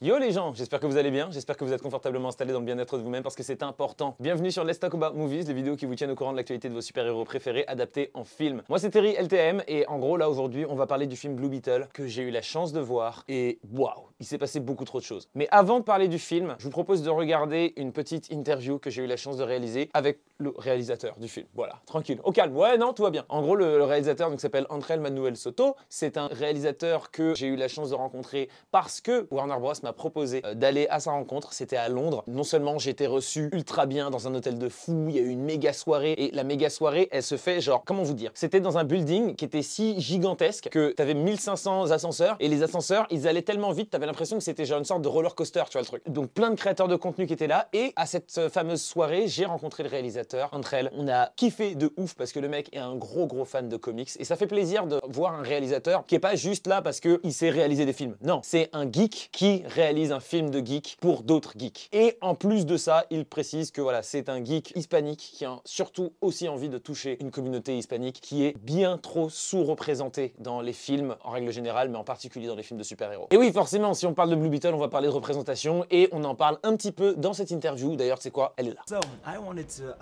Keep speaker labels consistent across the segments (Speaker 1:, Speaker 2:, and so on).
Speaker 1: Yo les gens, j'espère que vous allez bien, j'espère que vous êtes confortablement installés dans le bien-être de vous-même parce que c'est important. Bienvenue sur Let's Talk About Movies, les vidéos qui vous tiennent au courant de l'actualité de vos super-héros préférés adaptés en film. Moi c'est Terry LTM et en gros là aujourd'hui on va parler du film Blue Beetle que j'ai eu la chance de voir et waouh, il s'est passé beaucoup trop de choses. Mais avant de parler du film, je vous propose de regarder une petite interview que j'ai eu la chance de réaliser avec le réalisateur du film. Voilà, tranquille, au calme, ouais non, tout va bien. En gros le réalisateur s'appelle André Manuel Soto, c'est un réalisateur que j'ai eu la chance de rencontrer parce que Warner Bros m'a proposé d'aller à sa rencontre, c'était à Londres. Non seulement j'ai été reçu ultra bien dans un hôtel de fou, il y a eu une méga soirée et la méga soirée elle se fait genre, comment vous dire, c'était dans un building qui était si gigantesque que t'avais 1500 ascenseurs et les ascenseurs ils allaient tellement vite, t'avais l'impression que c'était genre une sorte de roller coaster, tu vois le truc. Donc plein de créateurs de contenu qui étaient là et à cette fameuse soirée j'ai rencontré le réalisateur André. On a kiffé de ouf parce que le mec est un gros fan de comics et ça fait plaisir de voir un réalisateur qui est pas juste là parce qu'il sait réaliser des films. Non, c'est un geek qui réalise un film de geek pour d'autres geeks. Et en plus de ça, il précise que voilà, c'est un geek hispanique qui a surtout aussi envie de toucher une communauté hispanique qui est bien trop sous-représentée dans les films en règle générale, mais en particulier dans les films de super-héros. Et oui, forcément, si on parle de Blue Beetle, on va parler de représentation et on en parle un petit peu dans cette interview. D'ailleurs, c'est quoi? Elle est là.
Speaker 2: So, I wanted to,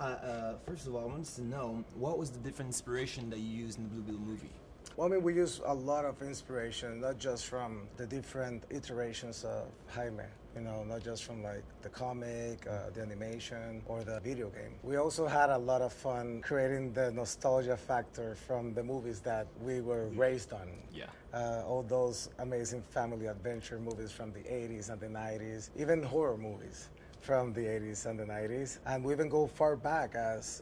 Speaker 2: first of all, I wanted to know what was the different inspiration that you used in the Blue Beetle movie?
Speaker 3: Well, I mean, we use a lot of inspiration, not just from the different iterations of Jaime, you know, not just from like the comic, the animation, or the video game. We also had a lot of fun creating the nostalgia factor from the movies that we were raised on.
Speaker 2: Yeah.
Speaker 3: All those amazing family adventure movies from the 80s and the 90s, even horror movies from the 80s and the 90s. And we even go far back as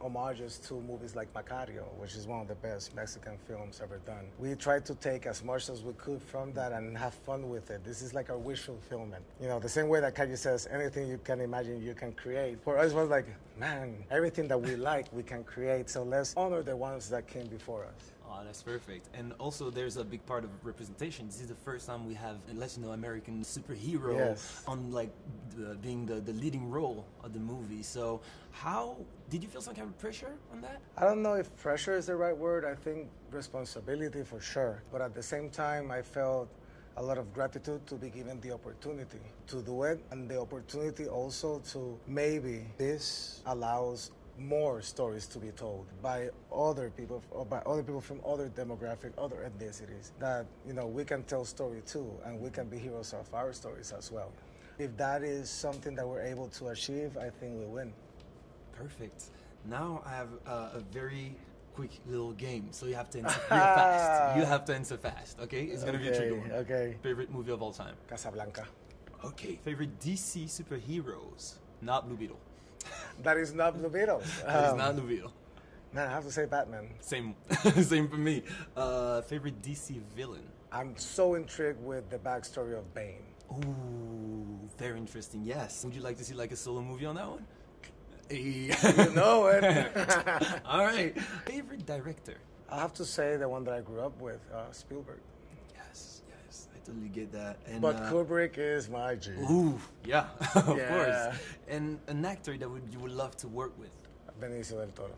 Speaker 3: homages to movies like Macario, which is one of the best Mexican films ever done. We tried to take as much as we could from that and have fun with it. This is like our wish fulfillment. You know, the same way that Kaji says, anything you can imagine you can create. For us, it was like, man, everything that we like, we can create. So let's honor the ones that came before us.
Speaker 2: Oh, that's perfect. And also, there's a big part of representation. This is the first time we have a Latino American superhero
Speaker 3: Yes.
Speaker 2: on like being the leading role of the movie. So, how did you feel some kind of pressure on that?
Speaker 3: I don't know if pressure is the right word. I think responsibility for sure. But at the same time, I felt a lot of gratitude to be given the opportunity to do it, and the opportunity also to maybe this allows more stories to be told by other people, or by other people from other demographic, other ethnicities, that, you know, we can tell story too, and we can be heroes of our stories as well. If that is something that we're able to achieve, I think we win.
Speaker 2: Perfect. Now I have a very quick little game, so you have to answer real fast. You have to answer fast, okay? It's gonna be a tricky one.
Speaker 3: Okay.
Speaker 2: Favorite movie of all time?
Speaker 3: Casablanca.
Speaker 2: Okay. Favorite DC superheroes? Not Blue Beetle.
Speaker 3: That is not Blue Beetle.
Speaker 2: That is not Blue Beetle.
Speaker 3: Man, I have to say Batman.
Speaker 2: Same, same for me. Favorite DC villain?
Speaker 3: I'm so intrigued with the backstory of Bane.
Speaker 2: Ooh, very interesting. Yes. Would you like to see like a solo movie on that one? Hey.
Speaker 3: You know it.
Speaker 2: All right. Favorite director?
Speaker 3: I have to say the one that I grew up with, Spielberg.
Speaker 2: Yes, I totally get that. And,
Speaker 3: But Kubrick is my G.
Speaker 2: Ooh, yeah, of
Speaker 3: Yeah.
Speaker 2: course. And an actor that you would love to work with?
Speaker 3: Benicio del Toro.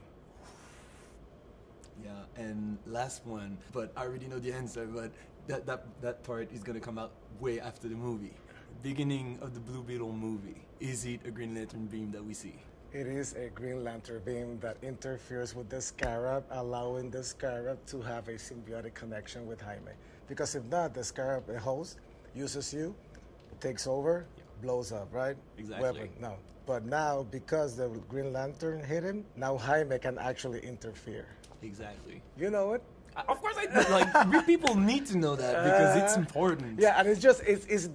Speaker 2: Yeah, and last one, but I already know the answer, but that part is gonna come out way after the movie. Beginning of the Blue Beetle movie, is it a Green Lantern beam that we see?
Speaker 3: It is a Green Lantern beam that interferes with the Scarab, allowing the Scarab to have a symbiotic connection with Jaime. Because if not, the Scarab, the host, uses you, takes over, blows up, right?
Speaker 2: Exactly.
Speaker 3: Weapon, no. But now, because the Green Lantern hit him, now Jaime can actually interfere.
Speaker 2: Exactly.
Speaker 3: You know it?
Speaker 2: Of course I do. Like, people need to know that because it's important.
Speaker 3: Yeah, and it's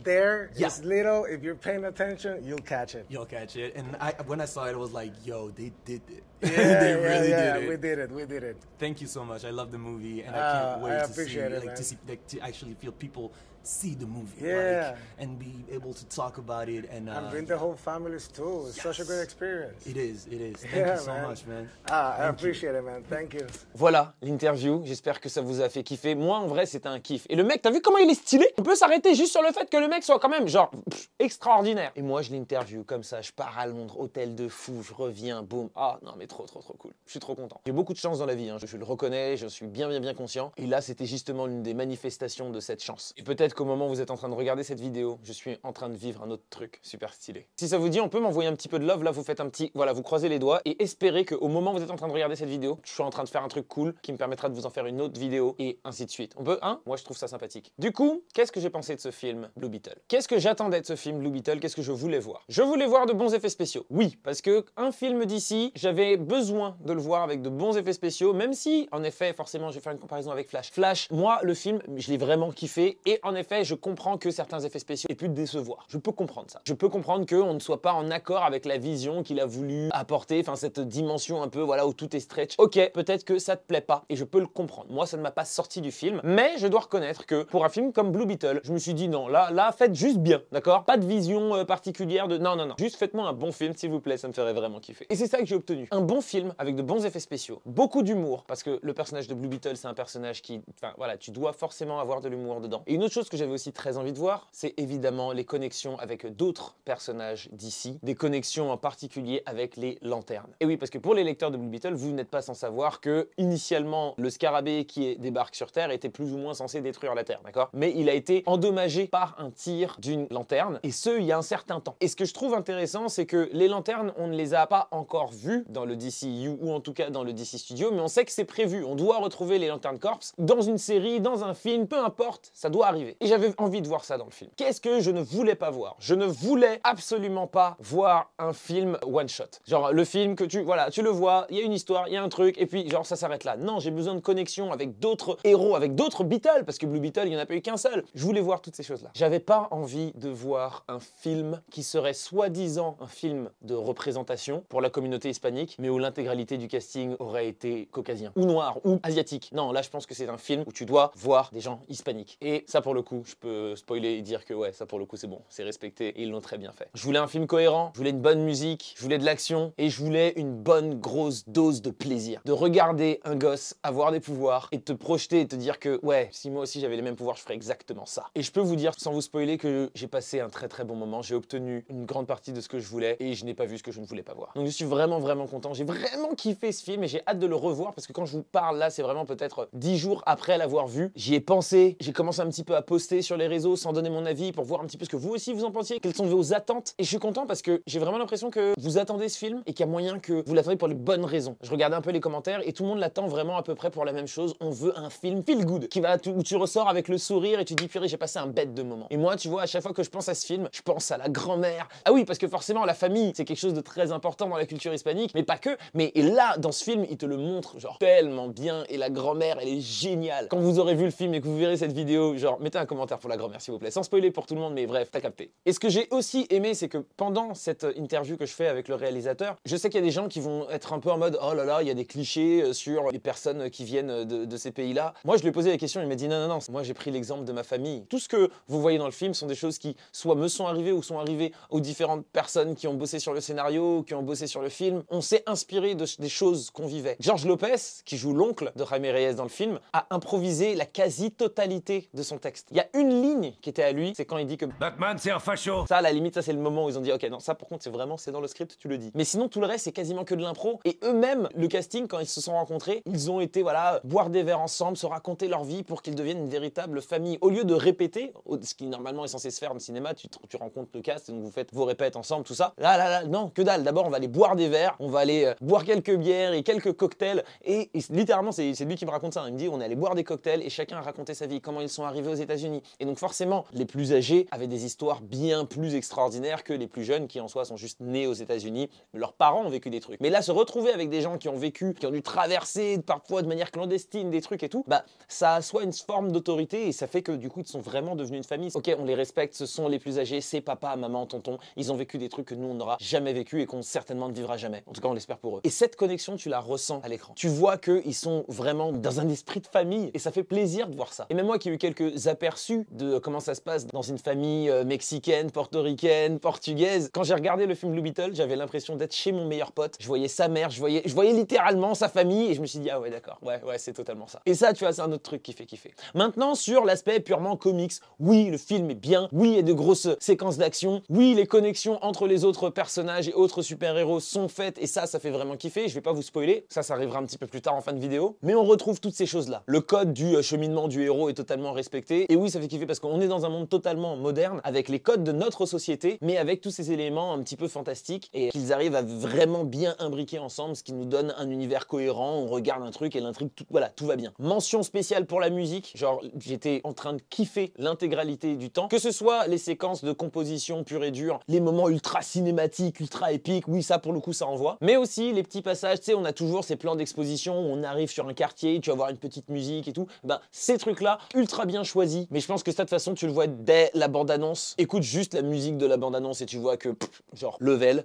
Speaker 3: there,
Speaker 2: Yeah.
Speaker 3: it's little. If you're paying attention, you'll catch it.
Speaker 2: You'll catch it. And when I saw it, I was like, yo, they did it.
Speaker 3: Yeah,
Speaker 2: They really did it.
Speaker 3: We did it.
Speaker 2: Thank you so much. I love the movie, and I can't wait
Speaker 3: I
Speaker 2: to see,
Speaker 3: appreciate it,
Speaker 2: like,
Speaker 3: man.
Speaker 2: to see, like, to actually feel people see the movie,
Speaker 3: Yeah.
Speaker 2: like, and be able to talk about it. And
Speaker 3: bring the whole families too. It's such a great experience.
Speaker 2: It is. Thank
Speaker 3: Yeah,
Speaker 2: you so
Speaker 3: man.
Speaker 2: much, man.
Speaker 3: I appreciate it, man. Thank you.
Speaker 1: Voilà l'interview, j'espère que ça vous a fait kiffer. Moi en vrai c'était un kiff. Et le mec, t'as vu comment il est stylé? On peut s'arrêter juste sur le fait que le mec soit quand même genre extraordinaire. Et moi je l'interview comme ça, je pars à Londres, hôtel de fou, je reviens, boum. Ah non mais est trop cool. Je suis trop content. J'ai beaucoup de chance dans la vie, hein. Je le reconnais, je suis bien conscient. Et là, c'était justement l'une des manifestations de cette chance. Et peut-être qu'au moment où vous êtes en train de regarder cette vidéo, je suis en train de vivre un autre truc super stylé. Si ça vous dit, on peut m'envoyer un petit peu de love. Là, vous faites un petit... Voilà, vous croisez les doigts et espérez qu'au moment où vous êtes en train de regarder cette vidéo, je suis en train de faire un truc cool qui me permettra de vous en faire une autre vidéo et ainsi de suite. On peut, hein? Moi, je trouve ça sympathique. Du coup, qu'est-ce que j'ai pensé de ce film Blue Beetle? Qu'est-ce que j'attendais de ce film Blue Beetle? Qu'est-ce que je voulais voir? Je voulais voir de bons effets spéciaux. Oui, parce que un film d'ici, j'avais besoin de le voir avec de bons effets spéciaux, même si, en effet, forcément, je vais faire une comparaison avec Flash. Flash, moi, le film, je l'ai vraiment kiffé et en effet, je comprends que certains effets spéciaux aient pu te décevoir. Je peux comprendre ça. Je peux comprendre qu'on ne soit pas en accord avec la vision qu'il a voulu apporter, enfin cette dimension un peu, voilà, où tout est stretch. Ok, peut-être que ça te plaît pas et je peux le comprendre. Moi, ça ne m'a pas sorti du film, mais je dois reconnaître que pour un film comme Blue Beetle, je me suis dit non, là, faites juste bien, d'accord? Pas de vision particulière de... Non. Juste faites-moi un bon film, s'il vous plaît, ça me ferait vraiment kiffer. Et c'est ça que j'ai obtenu. Un bon film avec de bons effets spéciaux, beaucoup d'humour, parce que le personnage de Blue Beetle, c'est un personnage qui... Enfin, voilà, tu dois forcément avoir de l'humour dedans. Et une autre chose que j'avais aussi très envie de voir, c'est évidemment les connexions avec d'autres personnages d'ici, des connexions en particulier avec les lanternes. Et oui, parce que pour les lecteurs de Blue Beetle, vous n'êtes pas sans savoir que, initialement, le scarabée qui débarque sur Terre était plus ou moins censé détruire la Terre, d'accord? Mais il a été endommagé par un tir d'une lanterne, et ce, il y a un certain temps. Et ce que je trouve intéressant, c'est que les lanternes, on ne les a pas encore vues dans le DCU, ou en tout cas dans le DC Studio, mais on sait que c'est prévu. On doit retrouver les Lantern Corps dans une série, dans un film, peu importe, ça doit arriver. Et j'avais envie de voir ça dans le film. Qu'est-ce que je ne voulais pas voir? Je ne voulais absolument pas voir un film one-shot. Genre, le film que voilà, tu le vois, il y a une histoire, il y a un truc, et puis genre, ça s'arrête là. Non, j'ai besoin de connexion avec d'autres héros, avec d'autres Beatles, parce que Blue Beetle, il n'y en a pas eu qu'un seul. Je voulais voir toutes ces choses-là. J'avais pas envie de voir un film qui serait soi-disant un film de représentation pour la communauté hispanique, mais où l'intégralité du casting aurait été caucasien, ou noir, ou asiatique. Non, là, je pense que c'est un film où tu dois voir des gens hispaniques. Et ça, pour le coup, je peux spoiler et dire que ouais, ça, pour le coup, c'est bon, c'est respecté, et ils l'ont très bien fait. Je voulais un film cohérent, je voulais une bonne musique, je voulais de l'action, et je voulais une bonne grosse dose de plaisir. De regarder un gosse avoir des pouvoirs, et de te projeter et te dire que ouais, si moi aussi j'avais les mêmes pouvoirs, je ferais exactement ça. Et je peux vous dire, sans vous spoiler, que j'ai passé un très bon moment, j'ai obtenu une grande partie de ce que je voulais, et je n'ai pas vu ce que je ne voulais pas voir. Donc je suis vraiment content, j'ai vraiment kiffé ce film, et j'ai hâte de le revoir, parce que quand je vous parle là, c'est vraiment peut-être 10 jours après l'avoir vu. J'y ai pensé, j'ai commencé un petit peu à poster sur les réseaux sans donner mon avis, pour voir un petit peu ce que vous aussi vous en pensiez, quelles sont vos attentes. Et je suis content parce que j'ai vraiment l'impression que vous attendez ce film et qu'il y a moyen que vous l'attendez pour les bonnes raisons. Je regardais un peu les commentaires et tout le monde l'attend vraiment à peu près pour la même chose. On veut un film feel good, où tu ressors avec le sourire et tu dis purée, j'ai passé un bête de moment. Et moi, tu vois, à chaque fois que je pense à ce film, je pense à la grand-mère. Ah oui, parce que forcément, la famille, c'est quelque chose de très important dans la culture hispanique, mais pas que. Mais et là, dans ce film, il te le montre genre tellement bien, et la grand-mère, elle est géniale. Quand vous aurez vu le film et que vous verrez cette vidéo, genre mettez un commentaire pour la grand-mère s'il vous plaît, sans spoiler pour tout le monde, mais bref, t'as capté. Et ce que j'ai aussi aimé, c'est que pendant cette interview que je fais avec le réalisateur, je sais qu'il y a des gens qui vont être un peu en mode oh là là, il y a des clichés sur les personnes qui viennent de ces pays-là. Moi, je lui ai posé la question, il m'a dit non, moi j'ai pris l'exemple de ma famille. Tout ce que vous voyez dans le film sont des choses qui soit me sont arrivées ou sont arrivées aux différentes personnes qui ont bossé sur le scénario, qui ont bossé sur le film. On s'est inspiré des choses qu'on vivait. George Lopez, qui joue l'oncle de Jaime Reyes dans le film, a improvisé la quasi-totalité de son texte. Il y a une ligne qui était à lui, c'est quand il dit que
Speaker 4: Batman, c'est un facho.
Speaker 1: ça, à la limite, ça c'est le moment où ils ont dit ok, non, ça par contre, c'est dans le script, tu le dis. Mais sinon, tout le reste, c'est quasiment que de l'impro. Et eux-mêmes, le casting, quand ils se sont rencontrés, ils ont été, voilà, boire des verres ensemble, se raconter leur vie pour qu'ils deviennent une véritable famille. Au lieu de répéter, ce qui normalement est censé se faire dans le cinéma, tu rencontres le cast, et donc vous faites vos répètes ensemble, tout ça. Là, non, que dalle. D'abord, on va aller boire des verres, on va aller boire quelques bières et quelques cocktails. Et littéralement, c'est lui qui me raconte ça. Il me dit, on est allé boire des cocktails et chacun a raconté sa vie, comment ils sont arrivés aux États-Unis. Et donc forcément, les plus âgés avaient des histoires bien plus extraordinaires que les plus jeunes qui en soi sont juste nés aux États-Unis. Leurs parents ont vécu des trucs. Mais là, se retrouver avec des gens qui ont vécu, qui ont dû traverser parfois de manière clandestine des trucs et tout, bah ça a soit une forme d'autorité et ça fait que du coup, ils sont vraiment devenus une famille. Ok, on les respecte, ce sont les plus âgés, c'est papa, maman, tonton. Ils ont vécu des trucs que nous, on n'aura jamais vécu et qu'on certainement ne vivra jamais. En tout cas, on l'espère pour eux. Et cette connexion, tu la ressens à l'écran. Tu vois qu'ils sont vraiment dans un esprit de famille et ça fait plaisir de voir ça. Et même moi qui ai eu quelques aperçus de comment ça se passe dans une famille mexicaine, portoricaine, portugaise, quand j'ai regardé le film Blue Beetle, j'avais l'impression d'être chez mon meilleur pote. Je voyais sa mère, je voyais littéralement sa famille et je me suis dit ah ouais d'accord, ouais c'est totalement ça. Et ça, tu vois, c'est un autre truc qui fait kiffer. Maintenant, sur l'aspect purement comics, oui, le film est bien, oui, il y a de grosses séquences d'action, oui, les connexions entre les autres personnages et autres super-héros sont faites et ça ça fait vraiment kiffer. Je vais pas vous spoiler, ça arrivera un petit peu plus tard en fin de vidéo. Mais on retrouve toutes ces choses-là. Le code du cheminement du héros est totalement respecté. Et oui, ça fait kiffer parce qu'on est dans un monde totalement moderne, avec les codes de notre société, mais avec tous ces éléments un petit peu fantastiques et qu'ils arrivent à vraiment bien imbriquer ensemble, ce qui nous donne un univers cohérent. On regarde un truc et l'intrigue, voilà, tout va bien. Mention spéciale pour la musique, genre j'étais en train de kiffer l'intégralité du temps, que ce soit les séquences de composition pure et dure, les moments ultra cinématiques, ultra épiques, oui ça pour le coup ça envoie, mais aussi les petits passages, tu sais, on a toujours ces plans d'exposition où on arrive sur un quartier, tu vas voir une petite musique et tout, ben ces trucs là, ultra bien choisis, mais je pense que ça de toute façon tu le vois dès la bande-annonce, écoute juste la musique de la bande-annonce et tu vois que, genre, level.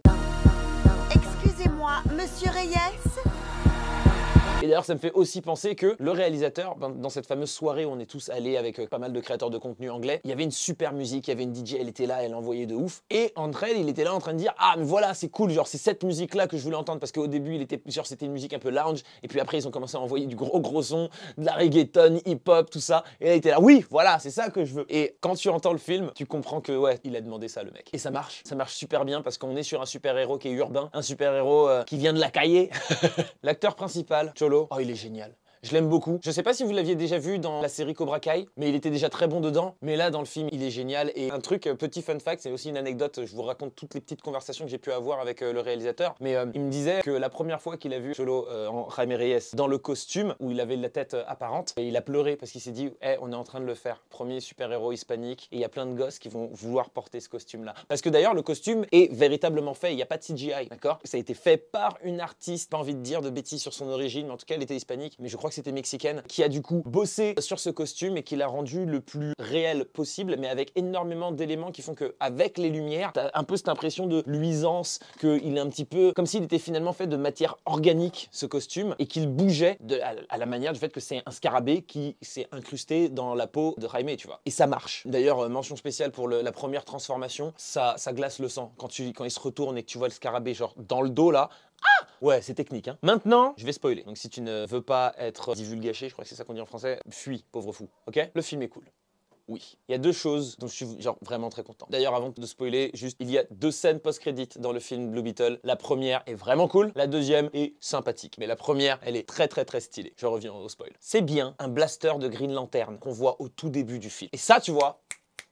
Speaker 4: Excusez-moi, monsieur Reyes?
Speaker 1: Et d'ailleurs, ça me fait aussi penser que le réalisateur, dans cette fameuse soirée où on est tous allés avec pas mal de créateurs de contenu anglais, il y avait une super musique, il y avait une DJ, elle était là, elle envoyait de ouf. Et entre elles, il était là en train de dire « Ah, mais voilà, c'est cool, genre c'est cette musique-là que je voulais entendre. » Parce qu'au début, genre c'était une musique un peu lounge. Et puis après, ils ont commencé à envoyer du gros son, de la reggaeton, hip-hop, tout ça. Et là, il était là « Oui, voilà, c'est ça que je veux. » Et quand tu entends le film, tu comprends que ouais, il a demandé ça, le mec. Et ça marche super bien parce qu'on est sur un super-héros qui est urbain, un super-héros qui vient de la cahier. L'acteur principal, Cholo, oh, il est génial. Je l'aime beaucoup. Je sais pas si vous l'aviez déjà vu dans la série Cobra Kai, mais il était déjà très bon dedans. Mais là, dans le film, il est génial. Et un truc, petit fun fact, c'est aussi une anecdote, je vous raconte toutes les petites conversations que j'ai pu avoir avec le réalisateur. Mais il me disait que la première fois qu'il a vu Cholo en Jaime Reyes dans le costume, où il avait la tête apparente, et il a pleuré parce qu'il s'est dit hey, on est en train de le faire. Premier super-héros hispanique. Et il y a plein de gosses qui vont vouloir porter ce costume-là. Parce que d'ailleurs, le costume est véritablement fait. Il n'y a pas de CGI, d'accord? Ça a été fait par une artiste, pas envie de dire de bêtises sur son origine, mais en tout cas, elle était hispanique. Mais je crois que c'était mexicaine, qui a du coup bossé sur ce costume et qui l'a rendu le plus réel possible, mais avec énormément d'éléments qui font que avec les lumières, t'as un peu cette impression de luisance, qu'il est un petit peu comme s'il était finalement fait de matière organique, ce costume, et qu'il bougeait à la manière du fait que c'est un scarabée qui s'est incrusté dans la peau de Jaime, tu vois. Et ça marche. D'ailleurs, mention spéciale pour la première transformation, ça glace le sang. Quand il se retourne et que tu vois le scarabée genre dans le dos là, ah ouais, c'est technique, hein. Maintenant, je vais spoiler. Donc si tu ne veux pas être divulgaché, je crois que c'est ça qu'on dit en français, fuis, pauvre fou, ok? Le film est cool. Oui. Il y a deux choses dont je suis genre vraiment très content. D'ailleurs, avant de spoiler, juste, il y a 2 scènes post-crédit dans le film Blue Beetle. La première est vraiment cool, la deuxième est sympathique. Mais la première, elle est très stylée. Je reviens au spoil. C'est bien un blaster de Green Lantern qu'on voit au tout début du film. Et ça, tu vois,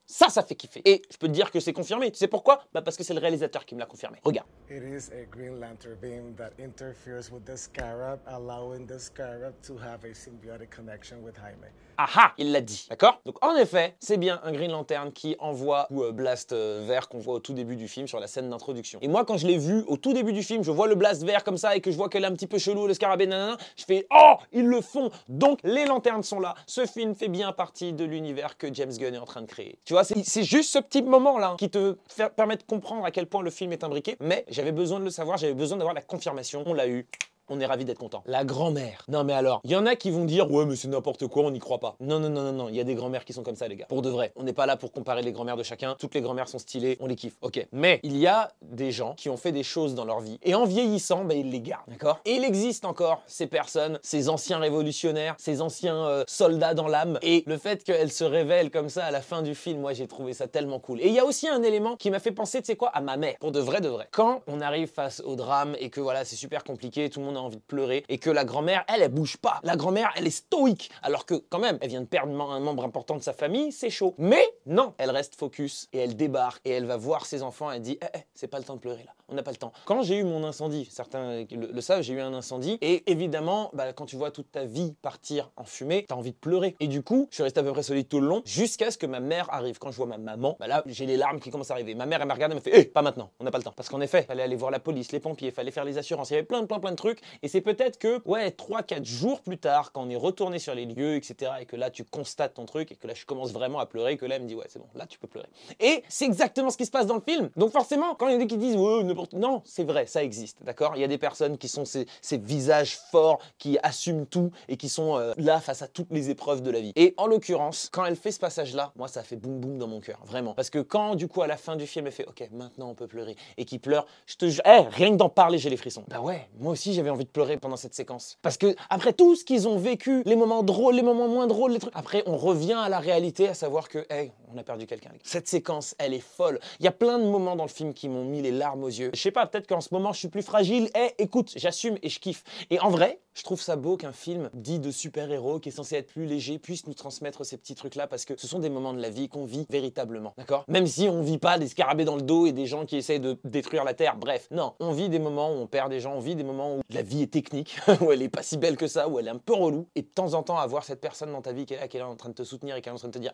Speaker 1: ça fait kiffer. Et je peux te dire que c'est confirmé. Tu sais pourquoi? Bah parce que c'est le réalisateur qui me l'a confirmé. Regarde.
Speaker 3: It is a Green Lantern beam that interferes with the Scarab, allowing the Scarab to have a symbiotic connection with Jaime.
Speaker 1: Ah, il l'a dit, d'accord? Donc en effet, c'est bien un Green Lantern qui envoie ou blast vert qu'on voit au tout début du film sur la scène d'introduction. Et moi, quand je l'ai vu au tout début du film, je vois le blast vert comme ça et que je vois qu'elle est un petit peu chelou, le scarabée, nanana, je fais oh, ils le font. Donc les lanternes sont là. Ce film fait bien partie de l'univers que James Gunn est en train de créer. Tu vois, c'est juste ce petit moment-là qui te permet de comprendre à quel point le film est imbriqué. Mais j'avais besoin de le savoir, j'avais besoin d'avoir la confirmation. On l'a eu. On est ravis d'être content. La grand-mère. Non mais alors, il y en a qui vont dire ouais mais c'est n'importe quoi, on n'y croit pas. Non, il y a des grand-mères qui sont comme ça les gars. Pour de vrai. On n'est pas là pour comparer les grand-mères de chacun. Toutes les grand-mères sont stylées, on les kiffe. Ok. Mais il y a des gens qui ont fait des choses dans leur vie et en vieillissant, ben ils les gardent, d'accord? Et il existe encore ces personnes, ces anciens révolutionnaires, ces anciens soldats dans l'âme. Et le fait qu'elles se révèlent comme ça à la fin du film, moi j'ai trouvé ça tellement cool. Et il y a aussi un élément qui m'a fait penser, tu sais quoi, à ma mère. Pour de vrai. Quand on arrive face au drame et que voilà, c'est super compliqué, tout le monde a envie de pleurer et que la grand-mère, elle bouge pas. La grand-mère, elle est stoïque. Alors que quand même, elle vient de perdre un membre important de sa famille, c'est chaud. Mais non, elle reste focus et elle débarque et elle va voir ses enfants et elle dit c'est pas le temps de pleurer là. On n'a pas le temps. Quand j'ai eu mon incendie, certains le savent, j'ai eu un incendie et évidemment, bah, quand tu vois toute ta vie partir en fumée, t'as envie de pleurer. Et du coup, je suis resté à peu près solide tout le long jusqu'à ce que ma mère arrive. Quand je vois ma maman, bah là, j'ai les larmes qui commencent à arriver. Ma mère, elle m'a regardé, elle m'a fait pas maintenant, on n'a pas le temps. Parce qu'en effet, fallait aller voir la police, les pompiers, fallait faire les assurances, il y avait plein de trucs. Et c'est peut-être que, ouais, 3-4 jours plus tard, quand on est retourné sur les lieux, etc., et que là, tu constates ton truc, et que là, je commence vraiment à pleurer, que là, elle me dit, ouais, c'est bon, là, tu peux pleurer. Et c'est exactement ce qui se passe dans le film. Donc forcément, quand il y en a qui disent, ouais, n'importe... Non, c'est vrai, ça existe, d'accord? Il y a des personnes qui sont ces visages forts, qui assument tout, et qui sont là face à toutes les épreuves de la vie. Et en l'occurrence, quand elle fait ce passage-là, moi, ça fait boum boum dans mon cœur, vraiment. Parce que quand, du coup, à la fin du film, elle fait, ok, maintenant, on peut pleurer, et qui pleure, je te jure, rien que d'en parler, j'ai les frissons. Bah ouais, moi aussi, j'avais envie de pleurer pendant cette séquence. Parce que après tout ce qu'ils ont vécu, les moments drôles, les moments moins drôles, les trucs, après on revient à la réalité, à savoir que, hey, on a perdu quelqu'un. Cette séquence, elle est folle. Il y a plein de moments dans le film qui m'ont mis les larmes aux yeux. Je sais pas, peut-être qu'en ce moment, je suis plus fragile. Écoute, j'assume et je kiffe. Et en vrai, je trouve ça beau qu'un film dit de super-héros, qui est censé être plus léger, puisse nous transmettre ces petits trucs-là, parce que ce sont des moments de la vie qu'on vit véritablement, d'accord? Même si on vit pas des scarabées dans le dos et des gens qui essayent de détruire la Terre, bref. Non, on vit des moments où on perd des gens, on vit des moments où la vie est technique, où elle est pas si belle que ça, où elle est un peu relou. Et de temps en temps, avoir cette personne dans ta vie qui est là en train de te soutenir et qui est en train de te dire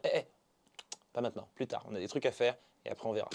Speaker 1: pas maintenant, plus tard, on a des trucs à faire et après on verra.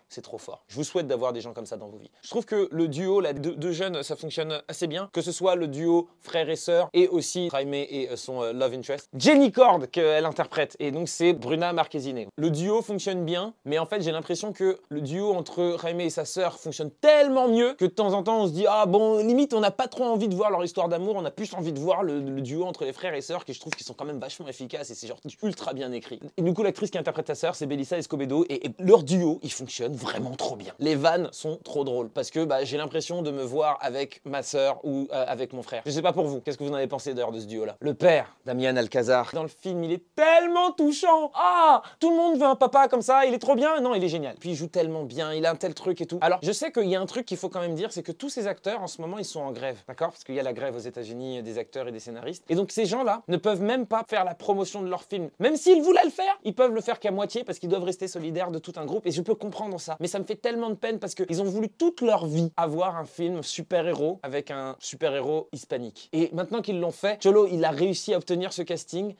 Speaker 1: C'est trop fort. Je vous souhaite d'avoir des gens comme ça dans vos vies. Je trouve que le duo, là, deux jeunes, ça fonctionne assez bien. Que ce soit le duo frère et sœur et aussi Jaime et son love interest. Jenny Cord qu'elle interprète et donc c'est Bruna Marquezine. Le duo fonctionne bien, mais en fait j'ai l'impression que le duo entre Jaime et sa sœur fonctionne tellement mieux que de temps en temps on se dit ah bon limite on n'a pas trop envie de voir leur histoire d'amour, on a plus envie de voir le duo entre les frères et sœurs qui je trouve qu'ils sont quand même vachement efficaces et c'est genre ultra bien écrit. Et du coup l'actrice qui interprète sa sœur c'est Belissa Escobedo et leur duo il fonctionne vraiment trop bien. Les vannes sont trop drôles parce que j'ai l'impression de me voir avec ma sœur ou avec mon frère. Je sais pas pour vous, qu'est-ce que vous en avez pensé d'ailleurs de ce duo là? Le père, Damian Alcázar, dans le film il est tellement touchant. Ah, tout le monde veut un papa comme ça, il est trop bien. Non, il est génial. Puis il joue tellement bien, il a un tel truc et tout. Alors je sais qu'il y a un truc qu'il faut quand même dire, c'est que tous ces acteurs en ce moment ils sont en grève, d'accord? Parce qu'il y a la grève aux États-Unis des acteurs et des scénaristes. Et donc ces gens-là ne peuvent même pas faire la promotion de leur film. Même s'ils voulaient le faire, ils peuvent le faire qu'à moitié parce qu'ils doivent rester solidaires de tout un groupe. Et je peux comprendre ça. Mais ça me fait tellement de peine parce qu'ils ont voulu toute leur vie avoir un film super-héros avec un super-héros hispanique. Et maintenant qu'ils l'ont fait, Cholo, il a réussi à obtenir ce casting.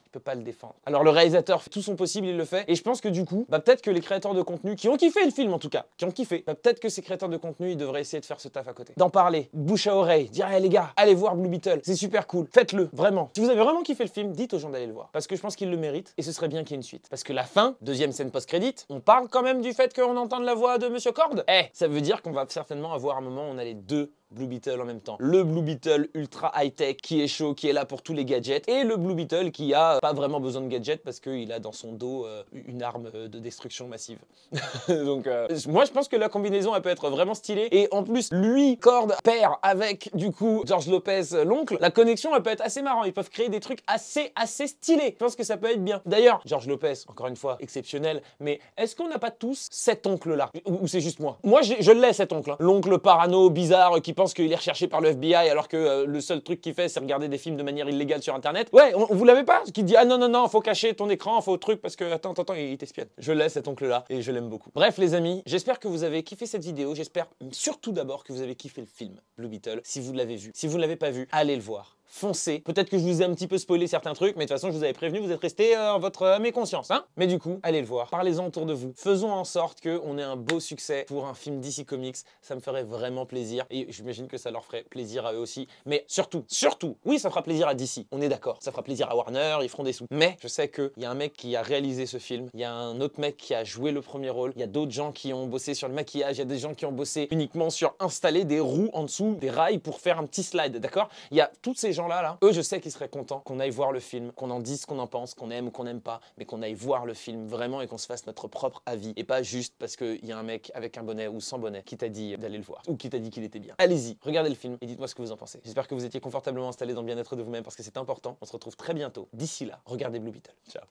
Speaker 1: Il peut pas le défendre. Alors le réalisateur fait tout son possible, il le fait. Et je pense que du coup, peut-être que les créateurs de contenu, qui ont kiffé le film en tout cas, qui ont kiffé, peut-être que ces créateurs de contenu, ils devraient essayer de faire ce taf à côté. D'en parler, bouche à oreille, dire hey, les gars, allez voir Blue Beetle, c'est super cool, faites-le, vraiment. Si vous avez vraiment kiffé le film, dites aux gens d'aller le voir. Parce que je pense qu'ils le méritent et ce serait bien qu'il y ait une suite. Parce que la fin, deuxième scène post-crédit, on parle quand même du fait qu'on entende la voix de Monsieur Cord. Ça veut dire qu'on va certainement avoir un moment où on a les deux Blue Beetle en même temps. Le Blue Beetle ultra high-tech qui est chaud, qui est là pour tous les gadgets et le Blue Beetle qui a pas vraiment besoin de gadgets parce qu'il a dans son dos une arme de destruction massive. Donc moi je pense que la combinaison elle peut être vraiment stylée et en plus lui, Cord, père avec du coup George Lopez l'oncle, la connexion elle peut être assez marrant, ils peuvent créer des trucs assez stylés. Je pense que ça peut être bien. D'ailleurs, George Lopez, encore une fois, exceptionnel, mais est-ce qu'on n'a pas tous cet oncle là? Ou c'est juste moi? Moi je l'ai cet oncle, hein. L'oncle parano, bizarre, qui pense qu'il est recherché par le FBI alors que le seul truc qu'il fait c'est regarder des films de manière illégale sur internet. Ouais, on vous l'avez pas? Qui dit ah non, faut cacher ton écran, faut truc parce que attends, il t'espionne. Je l'ai cet oncle là et je l'aime beaucoup. Bref les amis, j'espère que vous avez kiffé cette vidéo, j'espère surtout d'abord que vous avez kiffé le film Blue Beetle. Si vous l'avez vu, si vous ne l'avez pas vu, allez le voir. Foncez. Peut-être que je vous ai un petit peu spoilé certains trucs, mais de toute façon, je vous avais prévenu, vous êtes resté en votre méconscience, hein. Mais du coup, allez le voir. Parlez-en autour de vous. Faisons en sorte qu'on ait un beau succès pour un film DC Comics. Ça me ferait vraiment plaisir. Et j'imagine que ça leur ferait plaisir à eux aussi. Mais surtout, oui, ça fera plaisir à DC. On est d'accord. Ça fera plaisir à Warner, ils feront des sous. Mais je sais qu'il y a un mec qui a réalisé ce film. Il y a un autre mec qui a joué le premier rôle. Il y a d'autres gens qui ont bossé sur le maquillage. Il y a des gens qui ont bossé uniquement sur installer des roues en dessous des rails pour faire un petit slide, d'accord? Il y a tous ces gens-là, eux, je sais qu'ils seraient contents qu'on aille voir le film, qu'on en dise ce qu'on en pense, qu'on aime ou qu'on n'aime pas, mais qu'on aille voir le film vraiment et qu'on se fasse notre propre avis. Et pas juste parce qu'il y a un mec avec un bonnet ou sans bonnet qui t'a dit d'aller le voir ou qui t'a dit qu'il était bien. Allez-y, regardez le film et dites-moi ce que vous en pensez. J'espère que vous étiez confortablement installés dans le bien-être de vous-même parce que c'est important. On se retrouve très bientôt. D'ici là, regardez Blue Beetle. Ciao.